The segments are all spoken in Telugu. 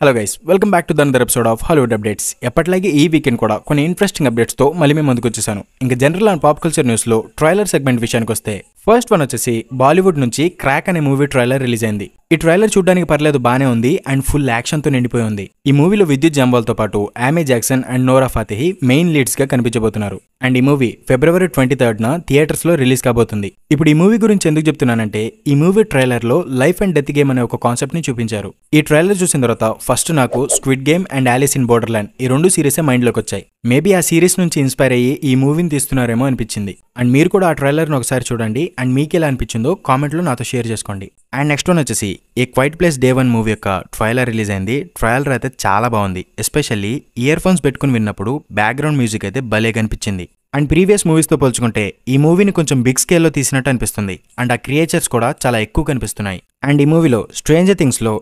Hello guys, welcome back to another episode of Hollywood updates. ఎప్పటిలాగే ఈ వీకెండ్ కూడా కొన్ని ఇంట్రెస్టింగ్ అప్డేట్స్తో మళ్ళీ మేము ముందుకు వచ్చేసాను. ఇంకా జనరల్ అండ్ పాప్ కల్చర్ న్యూస్లో ట్రైలర్ సెగ్మెంట్ విషయానికి వస్తే ఫస్ట్ వన్ వచ్చేసి బాలీవుడ్ నుంచి క్రాక్ అనే మూవీ ట్రైలర్ రిలీజ్ అయింది. ఈ ట్రైలర్ చూడడానికి పర్లేదు, బానే ఉంది అండ్ ఫుల్ యాక్షన్తో నిండిపోయి ఉంది. ఈ మూవీలో విద్యుత్ జంబాల్తో పాటు ఆమె జాక్సన్ అండ్ నోరా ఫాతిహి మెయిన్ లీడ్స్ గా కనిపించబోతున్నారు. అండ్ ఈ మూవీ February 23rd థియేటర్స్ లో రిలీజ్ కాబోతుంది. ఇప్పుడు ఈ మూవీ గురించి ఎందుకు చెప్తున్నానంటే, ఈ మూవీ ట్రైలర్ లో లైఫ్ అండ్ డెత్ గేమ్ అనే ఒక కాన్సెప్ట్ ని చూపించారు. ఈ ట్రైలర్ చూసిన తర్వాత ఫస్ట్ నాకు Squid Game and Alice in Borderland ఈ రెండు సిరీసే మైండ్ లోకి వచ్చాయి. మేబీ ఆ సిరీస్ నుంచి ఇన్స్పైర్ అయ్యి ఈ మూవీని తీస్తున్నారేమో అనిపించింది. అండ్ మీరు కూడా ఆ ట్రైలర్ ని ఒకసారి చూడండి అండ్ మీకు ఎలా అనిపించిందో కామెంట్ లో నాతో షేర్ చేసుకోండి. అండ్ నెక్స్ట్ వన్ వచ్చేసి ఏ క్వైట్ ప్లేస్ డే 1 మూవీ యొక్క ట్రైలర్ రిలీజ్ అయింది. ట్రైలర్ అయితే చాలా బాగుంది. ఎస్పెషల్లీ ఇయర్ ఫోన్స్ పెట్టుకుని విన్నప్పుడు బ్యాక్గ్రౌండ్ మ్యూజిక్ అయితే భలే కనిపించింది. అండ్ ప్రీవియస్ మూవీస్తో పోల్చుకుంటే ఈ మూవీని కొంచెం బిగ్ స్కేల్లో తీసినట్టు అనిపిస్తుంది. అండ్ ఆ క్రియేచర్స్ కూడా చాలా ఎక్కువ కనిపిస్తున్నాయి. అండ్ ఈ మూవీలో stranger థింగ్స్లో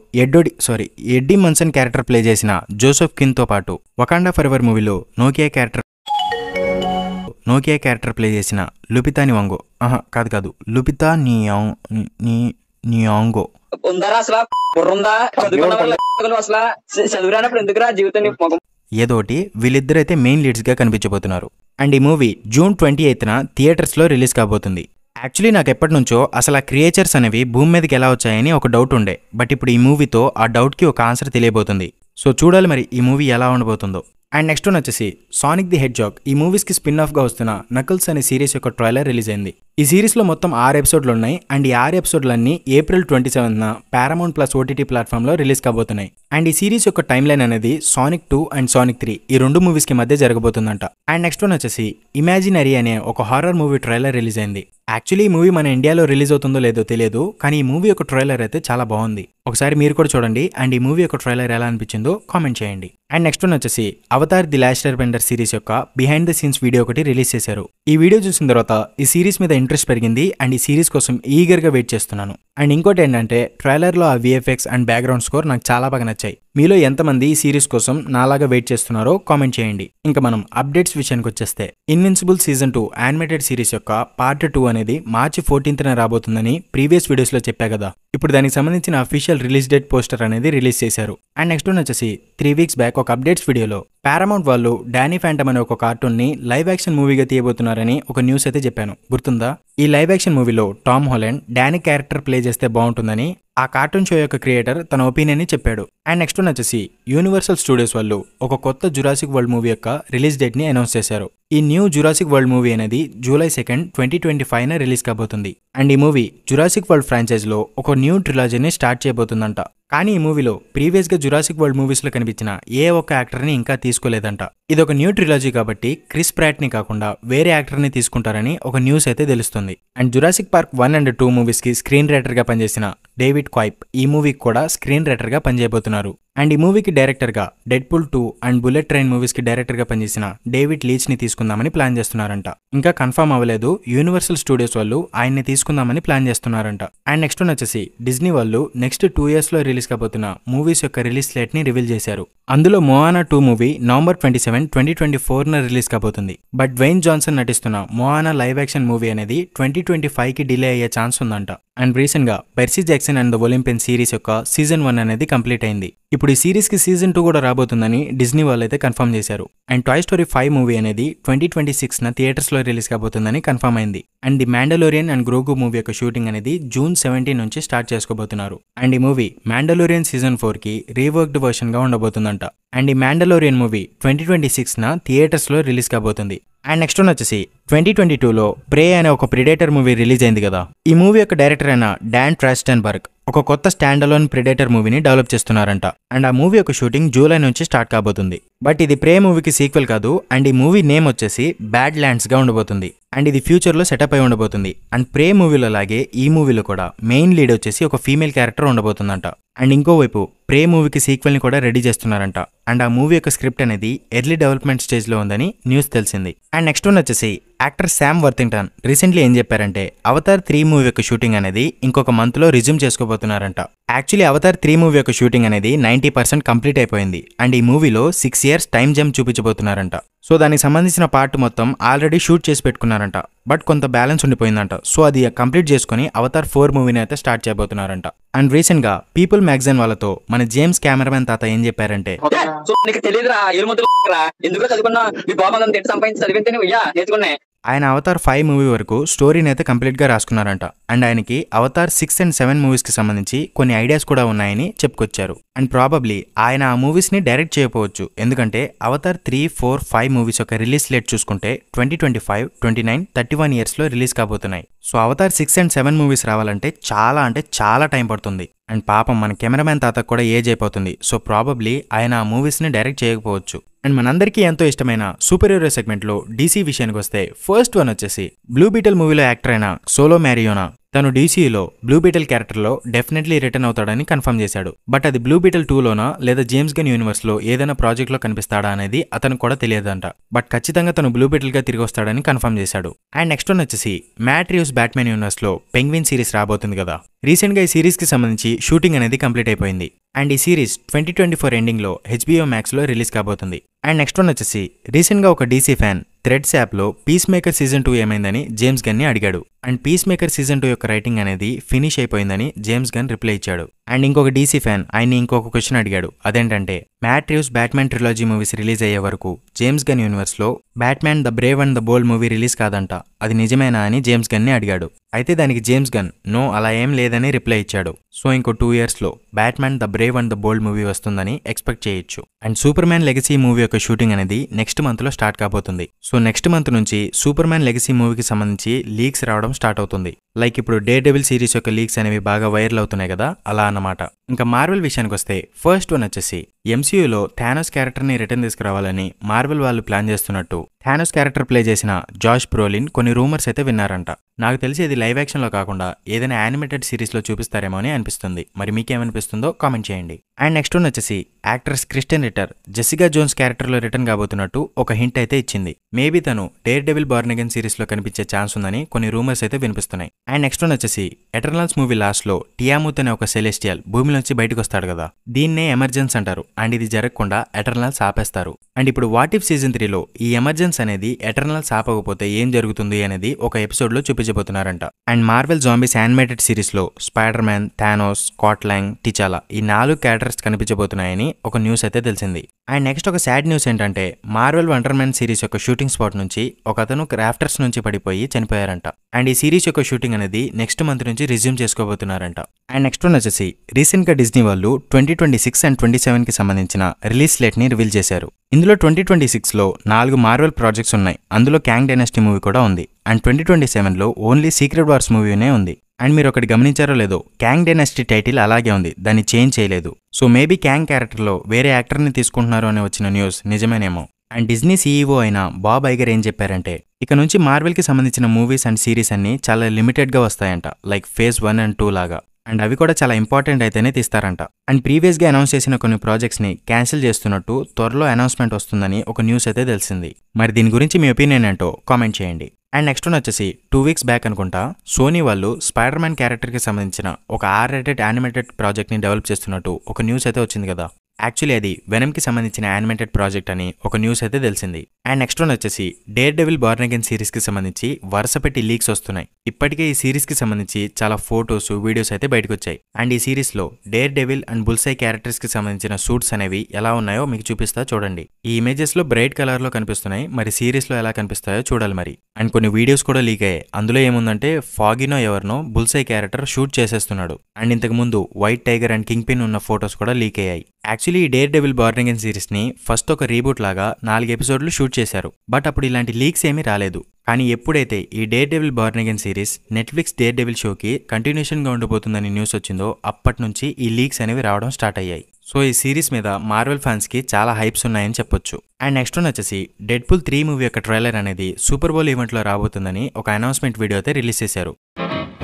eddy Munson character play చేసిన జోసెఫ్ కిన్తో పాటు వకాండా ఫరెవర్ మూవీలో నోకియా క్యారెక్టర్ ప్లే చేసిన లుపితా నియాంగో ఏదోటి వీళ్ళిద్దరైతే మెయిన్ లీడ్స్ గా కనిపించబోతున్నారు. అండ్ ఈ మూవీ June 28న థియేటర్స్ లో రిలీజ్ కాబోతుంది. యాక్చువల్లీ నాకు ఎప్పటి నుంచో అసలు ఆ క్రియేచర్స్ అనేవి భూమి మీదకి ఎలా వచ్చాయని ఒక డౌట్ ఉండే. బట్ ఇప్పుడు ఈ మూవీతో ఆ డౌట్ కి ఒక ఆన్సర్ తెలియబోతుంది. సో చూడాలి మరి ఈ మూవీ ఎలా ఉండబోతుందో. అండ్ నెక్స్ట్ వన్ వచ్చేసి సానిక్ ది హెడ్జాగ్ ఈ మూవీస్కి స్పిన్ ఆఫ్గా వస్తున్న నకిల్స్ అనే సిరీస్ యొక్క ట్రైలర్ రిలీజ్ అయింది. ఈ సిరీస్లో మొత్తం 6 ఎపిసోడ్లు ఉన్నాయి. అండ్ ఈ 6 ఎపిసోడ్లన్నీ April 27న పారామౌంట్ ప్లస్ OTT ప్లాట్ఫామ్లో రిలీజ్ కాబోతున్నాయి. అండ్ ఈ సిరీస్ యొక్క టైమ్ లైన్ అనేది సానిక్ 2 అండ్ సానిక్ 3 ఈ రెండు మూవీస్కి మధ్య జరగబోతుందంట. అండ్ నెక్స్ట్ వన్ వచ్చేసి ఇమాజినరీ అనే ఒక హారర్ మూవీ ట్రైలర్ రిలీజ్ అయింది. యాక్చువల్లీ ఈ మూవీ మన ఇండియాలో రిలీజ్ అవుతుందో లేదో తెలియదు, కానీ ఈ మూవీ యొక్క ట్రైలర్ అయితే చాలా బాగుంది. ఒకసారి మీరు కూడా చూడండి అండ్ ఈ మూవీ యొక్క ట్రైలర్ ఎలా అనిపించిందో కామెంట్ చేయండి. అండ్ నెక్స్ట్ వన్ వచ్చేసి Avatar the last Airbender series యొక్క బిహైండ్ ద సీన్స్ వీడియో ఒకటి రిలీజ్ చేశారు. ఈ వీడియో చూసిన తర్వాత ఈ సిరీస్ మీద ఇంట్రెస్ట్ పెరిగింది అండ్ ఈ సిరీస్ కోసం ఈగర్గా వెయిట్ చేస్తున్నాను. అండ్ ఇంకోటి ఏంటంటే ట్రైలర్లో ఆ VFX అండ్ బ్యాక్గ్రౌండ్ స్కోర్ నాకు చాలా బాగా నచ్చాయి. మీలో ఎంతమంది ఈ సిరీస్ కోసం నాలాగా వెయిట్ చేస్తున్నారో కామెంట్ చేయండి. ఇంకా మనం అప్డేట్స్ విషయానికి వచ్చేస్తే ఇన్విన్సిబుల్ సీజన్ 2 యానిమేటెడ్ సిరీస్ యొక్క పార్ట్ 2 అనేది March 14న రాబోతుందని ప్రీవియస్ వీడియోస్లో చెప్పా కదా. ఇప్పుడు దానికి సంబంధించిన అఫీషియల్ రిలీజ్ డేట్ పోస్టర్ అనేది రిలీజ్ చేశారు. అండ్ నెక్స్ట్ వన్ వచ్చేసి 3 weeks బ్యాక్ ఒక అప్డేట్స్ వీడియోలో పారామౌంట్ వాళ్ళు డానీ ఫ్యాంటమ్ అనే ఒక కార్టూన్ ని లైవ్ యాక్షన్ మూవీగా తీయబోతున్నారని ఒక న్యూస్ అయితే చెప్పాను, గుర్తుందా? ఈ లైవ్ యాక్షన్ మూవీలో Tom Holland Danny character play చేస్తే బాగుంటుందని ఆ కార్టూన్ షో యొక్క క్రియేటర్ తన ఒపీనియన్ ని చెప్పాడు. అండ్ నెక్స్ట్ వన్ వచ్చేసి యూనివర్సల్ స్టూడియోస్ వాళ్ళు ఒక కొత్త జురాసిక్ వరల్డ్ మూవీ యొక్క రిలీజ్ డేట్ ని అనౌన్స్ చేశారు. ఈ న్యూ జురాసిక్ వరల్డ్ మూవీ అనేది July 2nd, 2025న రిలీజ్ కాబోతుంది. అండ్ ఈ మూవీ జురాసిక్ వరల్డ్ ఫ్రాంచైజ్ లో ఒక న్యూ ట్రిలాజీని స్టార్ట్ చేయబోతుందంట. కానీ ఈ మూవీలో ప్రీవియస్ గా జురాసిక్ వరల్డ్ మూవీస్ లో కనిపించిన ఏ ఒక్క యాక్టర్ ని ఇంకా తీసుకోలేదంట. ఇది ఒక న్యూ ట్రిలాజీ కాబట్టి క్రిస్ ప్రాట్ ని కాకుండా వేరే యాక్టర్ ని తీసుకుంటారని ఒక న్యూస్ అయితే తెలుస్తుంది. And Jurassic park 1 and 2 movies కి స్క్రీన్ రైటర్ గా పనిచేసిన డేవిడ్ క్వైప్ ఈ మూవీకి కూడా స్క్రీన్ రైటర్ గా పనిచేయబోతున్నారు. అండ్ ఈ మూవీకి డైరెక్టర్ గా Deadpool 2 and bullet train movies కి డైరెక్టర్ గా పనిచేసిన డేవిడ్ లీచ్ ని తీసుకుందామని ప్లాన్ చేస్తున్నారంట. ఇంకా కన్ఫర్మ్ అవ్వలేదు. యూనివర్సల్ స్టూడియోస్ వాళ్ళు ఆయన్ని తీసుకుందామని ప్లాన్ చేస్తున్నారంట. అండ్ నెక్స్ట్ వన్ వచ్చేసి డిజ్నీ వాళ్ళు నెక్స్ట్ 2 years లో రిలీజ్ కాబోతున్న మూవీస్ యొక్క రిలీజ్ స్లేట్ ని రివీల్ చేశారు. అందులో మోవానా 2 మూవీ November 27, 2024న రిలీజ్ కాబోతుంది. బట్ డ్వేన్ జాన్సన్ నటిస్తున్న మోవానా లైవ్ యాక్షన్ మూవీ అనేది 2025కి డిలే అయ్యే ఛాన్స్ ఉందంట. అండ్ రీసెంట్ గా Percy Jackson and the Olympian series యొక్క Season 1 అనేది కంప్లీట్ అయింది. ఇప్పుడు ఈ సిరీస్ కి Season 2 కూడా రాబోతుందని డిజ్నీ వాళ్ళు అయితే కన్ఫర్మ్ చేశారు. అండ్ టాయ్ స్టోరీ 5 మూవీ అనేది 2026న థియేటర్స్ లో రిలీజ్ కాబోతుందని కన్ఫర్మ్ అయింది. అండ్ ది మ్యాండలోరియన్ అండ్ గ్రోగు మూవీ యొక్క షూటింగ్ అనేది June 17 నుంచి స్టార్ట్ చేసుకోబోతున్నారు. అండ్ ఈ మూవీ మ్యాండలోరియన్ Season 4కి రీవర్క్డ్ వర్షన్ గా ఉండబోతుందంట. అండ్ ఈ మ్యాండలోరియన్ మూవీ 2026న థియేటర్స్ లో రిలీజ్ కాబోతుంది. అండ్ నెక్స్ట్ వన్ వచ్చేసి 2022లో ప్రే అనే ఒక ప్రిడేటర్ మూవీ రిలీజ్ అయింది కదా. ఈ మూవీ యొక్క డైరెక్టర్ అయిన డాన్ ట్రాస్టెన్బర్గ్ ఒక కొత్త స్టాండ్ అలోన్ ప్రిడేటర్ మూవీని డెవలప్ చేస్తున్నారంట. అండ్ ఆ మూవీ యొక్క షూటింగ్ జూలై నుంచి స్టార్ట్ కాబోతుంది. బట్ ఇది ప్రే మూవీకి సీక్వెల్ కాదు. అండ్ ఈ మూవీ నేమ్ వచ్చేసి బ్యాడ్ ల్యాండ్స్ గా ఉండబోతుంది. అండ్ ఇది ఫ్యూచర్ లో సెటప్ అయి ఉండబోతుంది. అండ్ ప్రే మూవీలో లాగే ఈ మూవీలో కూడా మెయిన్ లీడ్ వచ్చేసి ఒక ఫీమేల్ క్యారెక్టర్ ఉండబోతుందంట. అండ్ ఇంకోవైపు ప్రే మూవీకి సీక్వెల్ ని కూడా రెడీ చేస్తున్నారంట. అండ్ ఆ మూవీ యొక్క స్క్రిప్ట్ అనేది ఎర్లీ డెవలప్మెంట్ స్టేజ్ లో ఉందని న్యూస్ తెలిసింది. అండ్ నెక్స్ట్ వన్ వచ్చేసి యాక్టర్ శామ్ వర్తింగ్టన్ రీసెంట్లీ ఏం చెప్పారంటే అవతార్ 3 మూవీ యొక్క షూటింగ్ అనేది ఇంకొక మంత్ లో రిజ్యూమ్ చేసుకోబోతున్నారంట. యాక్చువల్లీ అవతార్ 3 మూవీ యొక్క షూటింగ్ అనేది 90% కంప్లీట్ అయిపోయింది. అండ్ ఈ మూవీలో 6 years టైం జంప్ చూపించబోతున్నారంట. సో దానికి సంబంధించిన పార్ట్ మొత్తం ఆల్రెడీ షూట్ చేసి పెట్టుకున్నారంట. బట్ కొంత బ్యాలెన్స్ ఉండిపోయిందంట. సో అది కంప్లీట్ చేసుకుని అవతార్ 4 మూవీని అయితే స్టార్ట్ చేయబోతున్నారంట. అండ్ రీసెంట్ గా పీపుల్ మ్యాగజైన్ వాళ్ళతో మన జేమ్స్ కెమెరామెన్ తాత ఏం చెప్పారంటే, ఆయన అవతార్ 5 మూవీ వరకు స్టోరీని అయితే కంప్లీట్ గా రాసుకున్నారంట. అండ్ ఆయనకి అవతార్ 6 and 7 మూవీస్ కి సంబంధించి కొన్ని ఐడియాస్ కూడా ఉన్నాయని చెప్పుకొచ్చారు. అండ్ ప్రాబబ్లీ ఆయన ఆ మూవీస్ ని డైరెక్ట్ చేయకపోవచ్చు. ఎందుకంటే అవతార్ 3, 4, 5 మూవీస్ యొక్క రిలీజ్ డేట్ చూసుకుంటే 2025, 29, 31 ఇయర్స్ లో రిలీజ్ కాబోతున్నాయి. సో అవతార్ 6 and 7 మూవీస్ రావాలంటే చాలా టైం పడుతుంది. అండ్ పాపం మన కెమెరామెన్ తాతకు కూడా ఏజ్ అయిపోతుంది. సో ప్రాబబ్లీ ఆయన ఆ మూవీస్ ని డైరెక్ట్ చేయకపోవచ్చు. అండ్ మనందరికీ ఎంతో ఇష్టమైన సూపర్ హీరో సెగ్మెంట్ లో డీసీ విషయానికి వస్తే ఫస్ట్ వన్ వచ్చేసి బ్లూ బీటల్ మూవీలో యాక్టర్ అయిన సోలో మ్యారియోనా తను డీసీలో బ్లూ బీటల్ క్యారెక్టర్లో డెఫినెట్లీ రిటర్న్ అవుతాడని కన్ఫర్మ్ చేశాడు. బట్ అది బ్లూ బీటల్ 2లోనా లేదా జేమ్స్ గన్ యూనివర్స్లో ఏదైనా ప్రాజెక్ట్లో కనిపిస్తాడా అనేది అతను కూడా తెలియదంట. బట్ ఖచ్చితంగా తను బ్లూ బీటల్గా తిరిగి వస్తాడని కన్ఫర్మ్ చేశాడు. అండ్ నెక్స్ట్ వన్ వచ్చేసి మ్యాట్ రీవ్స్ బ్యాట్మెన్ యూనివర్స్లో పెంగ్విన్ సిరీస్ రాబోతుంది కదా. రీసెంట్గా ఈ సిరీస్కి సంబంధించి షూటింగ్ అనేది కంప్లీట్ అయిపోయింది. అండ్ ఈ సిరీస్ 2024 ఎండింగ్లో HBO Maxలో రిలీజ్ కాబోతుంది. అండ్ నెక్స్ట్ వన్ వచ్చేసి రీసెంట్గా ఒక డీసీ ఫ్యాన్ థ్రెడ్స్ యాప్లో పీస్ మేకర్ సీజన్ 2 ఏమైందని జేమ్స్ గన్ని అడిగాడు. అండ్ పీస్ మేకర్ సీజన్ 2 యొక్క రైటింగ్ అనేది ఫినిష్ అయిపోయిందని జేమ్స్ గన్ రిప్లై ఇచ్చాడు. అండ్ ఇంకొక డీసీ ఫ్యాన్ ఆయన్ని ఇంకొక క్వశ్చన్ అడిగాడు. అదేంటంటే Matt Reeves Batman trilogy movies release అయ్యే వరకు జేమ్స్ గన్ యూనివర్స్లో Batman the brave and the bold movie release కాదంట, అది నిజమేనా అని జేమ్స్ గన్ని అడిగాడు. అయితే దానికి జేమ్స్ గన్ నో అలా ఏం లేదని రిప్లై ఇచ్చాడు. సో ఇంకో 2 ఇయర్స్లో Batman the brave and the bold movie వస్తుందని ఎక్స్పెక్ట్ చేయొచ్చు. And super man legacy movie యొక్క షూటింగ్ అనేది నెక్స్ట్ మంత్లో స్టార్ట్ కాబోతుంది. సో నెక్స్ట్ మంత్ నుంచి సూపర్ మ్యాన్ లెగసీ మూవీకి సంబంధించి లీక్స్ రావడం స్టార్ట్ అవుతుంది. లైక్ ఇప్పుడు డేర్ డెవిల్ సిరీస్ యొక్క లీక్స్ అనేవి బాగా వైరల్ అవుతున్నాయి కదా, అలా అన్నమాట. ఇంకా మార్వెల్ విషయానికి వస్తే ఫస్ట్ వన్ వచ్చేసి MCUలో థానోస్ క్యారెక్టర్ని రిటర్న్ తీసుకురావాలని మార్వెల్ వాళ్ళు ప్లాన్ చేస్తున్నట్టు థానోస్ క్యారెక్టర్ ప్లే చేసిన జాష్ బ్రోలిన్ కొన్ని రూమర్స్ అయితే విన్నారంట. నాకు తెలిసి ఇది లైవ్ యాక్షన్లో కాకుండా ఏదైనా యానిమేటెడ్ సిరీస్లో చూపిస్తారేమో అని అనిపిస్తుంది. మరి మీకేమనిపిస్తుందో కామెంట్ చేయండి. అండ్ నెక్స్ట్ వన్ వచ్చేసి యాక్ట్రెస్ క్రిస్టియన్ రిటర్ జెసికా జోన్స్ క్యారెక్టర్లో రిటర్న్ కాబోతున్నట్టు ఒక హింట్ అయితే ఇచ్చింది. మేబీ తను డేర్ డెవిల్ బార్న్ అగైన్ సిరీస్లో కనిపించే ఛాన్స్ ఉందని కొన్ని రూమర్స్ అయితే వినిపిస్తున్నాయి. అండ్ నెక్స్ట్ వన్ వచ్చేసి ఎటర్నల్స్ మూవీ లాస్ట్లో టియాముత్ అనే ఒక సెలెస్టియల్ భూమిలోంచి బయటకు వస్తాడు కదా, దీన్నే ఎమర్జెన్స్ అంటారు. అండ్ ఇది జరగకుండా ఎటర్నల్స్ ఆపేస్తారు. అండ్ ఇప్పుడు వాట్ ఇఫ్ సీజన్ 3లో ఈ ఎమర్జెన్స్ అనేది ఎటర్నల్స్ ఆపకపోతే ఏం జరుగుతుంది అనేది ఒక ఎపిసోడ్లో చూపించబోతున్నారంట. అండ్ మార్వెల్ జాంబీస్ యానిమేటెడ్ సిరీస్లో స్పైడర్ మ్యాన్, థానోస్, స్కాట్లాంగ్, టిచాలా ఈ 4 క్యారెక్టర్స్ కనిపించబోతున్నాయని ఒక న్యూస్ అయితే తెలిసింది. అండ్ నెక్స్ట్ ఒక సాడ్ న్యూస్ ఏంటంటే మార్వెల్ వండర్ మ్యాన్ సిరీస్ యొక్క షూటింగ్ స్పాట్ నుంచి ఒక అతను రాఫ్టర్స్ నుంచి పడిపోయి చనిపోయారంట. అండ్ ఈ సిరీస్ యొక్క షూటింగ్ అనేది నెక్స్ట్ మంత్ నుంచి రిజ్యూమ్ చేసుకోబోతున్నారంట. అండ్ నెక్స్ట్ వన్ వచ్చేసి రీసెంట్ గా డిజ్నీ వాళ్ళు 2026 and 27 కి సంబంధించిన రిలీజ్ స్లేట్ ని రివీల్ చేశారు. ఇందులో 2026లో 4 మార్వెల్ ప్రాజెక్ట్స్ ఉన్నాయి. అందులో క్యాంగ్ డైనాసిటీ మూవీ కూడా ఉంది. అండ్ 2027లో ఓన్లీ సీక్రెట్ వార్స్ మూవీనే ఉంది. అండ్ మీరు ఒకటి గమనించారో లేదో, క్యాంగ్ డైనాసిటీ టైటిల్ అలాగే ఉంది, దాన్ని చేంజ్ చేయలేదు. సో మేబీ క్యాంగ్ క్యారెక్టర్లో వేరే యాక్టర్ని తీసుకుంటున్నారు అని వచ్చిన న్యూస్ నిజమేనేమో. అండ్ డిజ్నీ CEO అయిన బాబ్ ఐగర్ ఏం చెప్పారంటే ఇక నుంచి మార్వెల్కి సంబంధించిన మూవీస్ అండ్ సిరీస్ అన్ని చాలా లిమిటెడ్గా వస్తాయంట, లైక్ ఫేజ్ 1 and 2 లాగా. అండ్ అవి కూడా చాలా ఇంపార్టెంట్ అయితేనే తీస్తారంట. అండ్ ప్రీవియస్గా అనౌన్స్ చేసిన కొన్ని ప్రాజెక్ట్స్ని క్యాన్సిల్ చేస్తున్నట్టు త్వరలో అనౌన్స్మెంట్ వస్తుందని ఒక న్యూస్ అయితే తెలిసింది. మరి దీని గురించి మీ ఒపీనియన్ ఏంటో కామెంట్ చేయండి. అండ్ నెక్స్ట్ వన్ వచ్చేసి 2 weeks బ్యాక్ అనుకుంటా సోనీ వాళ్ళు స్పైడర్ మ్యాన్ క్యారెక్టర్కి సంబంధించిన ఒక R-rated యానిమేటెడ్ ప్రాజెక్ట్ని డెవలప్ చేస్తున్నట్టు ఒక న్యూస్ అయితే వచ్చింది కదా. యాక్చువల్లీ అది వెనమ్కి సంబంధించిన యానిమేటెడ్ ప్రాజెక్ట్ అని ఒక న్యూస్ అయితే తెలిసింది. అండ్ నెక్స్ట్ వన్ వచ్చేసి డేర్ డెవిల్ బార్న్ అగైన్ సిరీస్కి సంబంధించి వరుస పెట్టి లీక్స్ వస్తున్నాయి. ఇప్పటికే ఈ సిరీస్కి సంబంధించి చాలా ఫోటోస్, వీడియోస్ అయితే బయటకు వచ్చాయి. అండ్ ఈ సిరీస్లో డేర్ డెవిల్ అండ్ బుల్సై క్యారెక్టర్స్కి సంబంధించిన సూట్స్ అనేవి ఎలా ఉన్నాయో మీకు చూపిస్తా చూడండి. ఈ ఇమేజెస్లో బ్రైట్ కలర్లో కనిపిస్తున్నాయి, మరి సిరీస్లో ఎలా కనిపిస్తాయో చూడాలి మరి. అండ్ కొన్ని వీడియోస్ కూడా లీక్ అయ్యాయి. అందులో ఏముందంటే ఫాగినో ఎవరినో బుల్సై క్యారెక్టర్ షూట్ చేసేస్తున్నాడు. అండ్ ఇంతకు ముందు White Tiger and Kingpin ఉన్న ఫోటోస్ కూడా లీక్ అయ్యాయి. యాక్చువల్లీ ఈ డేర్ డెవిల్ బార్న్ అగైన్ సిరీస్ని ఫస్ట్ ఒక రీబూట్ లాగా 4 ఎపిసోడ్లు షూట్ చేశారు. బట్ అప్పుడు ఇలాంటి లీక్స్ ఏమీ రాలేదు. కానీ ఎప్పుడైతే ఈ Daredevil born again series Netflix dare devil షోకి కంటిన్యూషన్గా ఉండిపోతుందని న్యూస్ వచ్చిందో అప్పటి నుంచి ఈ లీక్స్ అనేవి రావడం స్టార్ట్ అయ్యాయి. సో ఈ సిరీస్ మీద మార్వెల్ ఫ్యాన్స్కి చాలా హైప్స్ ఉన్నాయని చెప్పొచ్చు. అండ్ నెక్స్ట్ వన్ వచ్చేసి డెడ్పూల్ 3 మూవీ యొక్క ట్రైలర్ అనేది సూపర్ బౌల్ ఈవెంట్లో రాబోతుందని ఒక అనౌన్స్మెంట్ వీడియో అయితే రిలీజ్ చేశారు.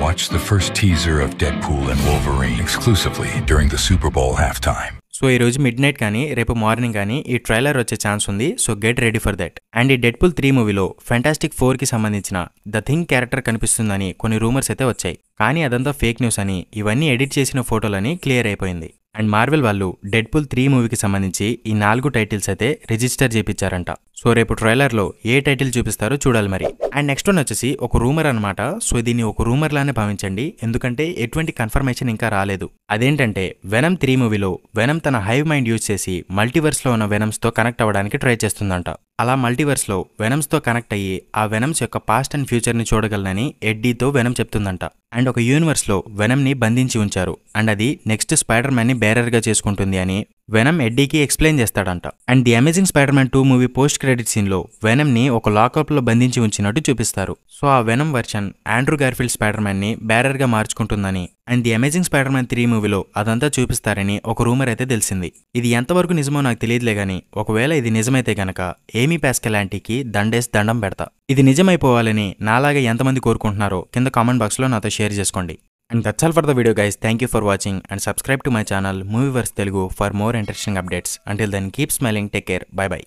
Watch the first teaser of Deadpool and Wolverine exclusively during the Super Bowl halftime. So ఈ రోజు మిడ్ నైట్ కానీ రేపు మార్నింగ్ కానీ ఈ ట్రైలర్ వచ్చే ఛాన్స్ ఉంది. So get ready for that. And ఈ డెడ్పూల్ 3 మూవీలో ఫెంటాస్టిక్ 4కి సంబంధించిన ద థింగ్ క్యారెక్టర్ కనిపిస్తుందని కొన్ని రూమర్స్ అయితే వచ్చాయి. కానీ అదంతా ఫేక్ న్యూస్ అని, ఇవన్నీ ఎడిట్ చేసిన ఫోటోలని క్లియర్ అయిపోయింది. అండ్ మార్వెల్ వాళ్ళు డెడ్పూల్ 3 మూవీకి సంబంధించి ఈ 4 టైటిల్స్ అయితే రిజిస్టర్ చేయించారంట. సో రేపు ట్రైలర్లో ఏ టైటిల్ చూపిస్తారో చూడాలి మరి. అండ్ నెక్స్ట్ వన్ వచ్చేసి ఒక రూమర్ అనమాట. సో దీన్ని ఒక రూమర్ లానే భావించండి, ఎందుకంటే ఎటువంటి కన్ఫర్మేషన్ ఇంకా రాలేదు. అదేంటంటే వెనమ్ 3 మూవీలో వెనమ్ తన హైవ్ మైండ్ యూజ్ చేసి మల్టీవర్స్లో ఉన్న వెనమ్స్తో కనెక్ట్ అవ్వడానికి ట్రై చేస్తుందంట. అలా మల్టీవర్స్లో వెనమ్స్తో కనెక్ట్ అయ్యి ఆ వెనమ్స్ యొక్క పాస్ట్ అండ్ ఫ్యూచర్ని చూడగలనని ఎడ్డీతో వెనమ్ చెప్తుందంట. అండ్ ఒక యూనివర్స్లో వెనమ్ని బంధించి ఉంచారు అండ్ అది నెక్స్ట్ స్పైడర్ మ్యాన్ని బేరర్గా చేసుకుంటుంది అని వెనమ్ ఎడ్డీకి ఎక్స్ప్లెయిన్ చేస్తాడంట. And the amazing Spider Man 2 movie post credit సీన్లో వెనమ్ని ఒక లాకప్లో బంధించి ఉంచినట్టు చూపిస్తారు. సో ఆ Venom version Andrew Garfield Spider మ్యాన్ని బేరర్గా మార్చుకుంటుందని and the amazing Spider Man 3 మూవీలో అదంతా చూపిస్తారని ఒక రూమర్ అయితే తెలిసింది. ఇది ఎంతవరకు నిజమో నాకు తెలియదులే గానీ ఒకవేళ ఇది నిజమైతే గనక ఏమీ పాస్కల్ యాంటీకి దండం పెడతా. ఇది నిజమైపోవాలని నాలాగా ఎంతమంది కోరుకుంటున్నారో కింద కామెంట్ బాక్స్లో నాతో షేర్ చేసుకోండి. And that's all for the video guys. Thank you for watching and subscribe to my channel Movieverse Telugu for more interesting updates. Until then, keep smiling, take care, bye bye.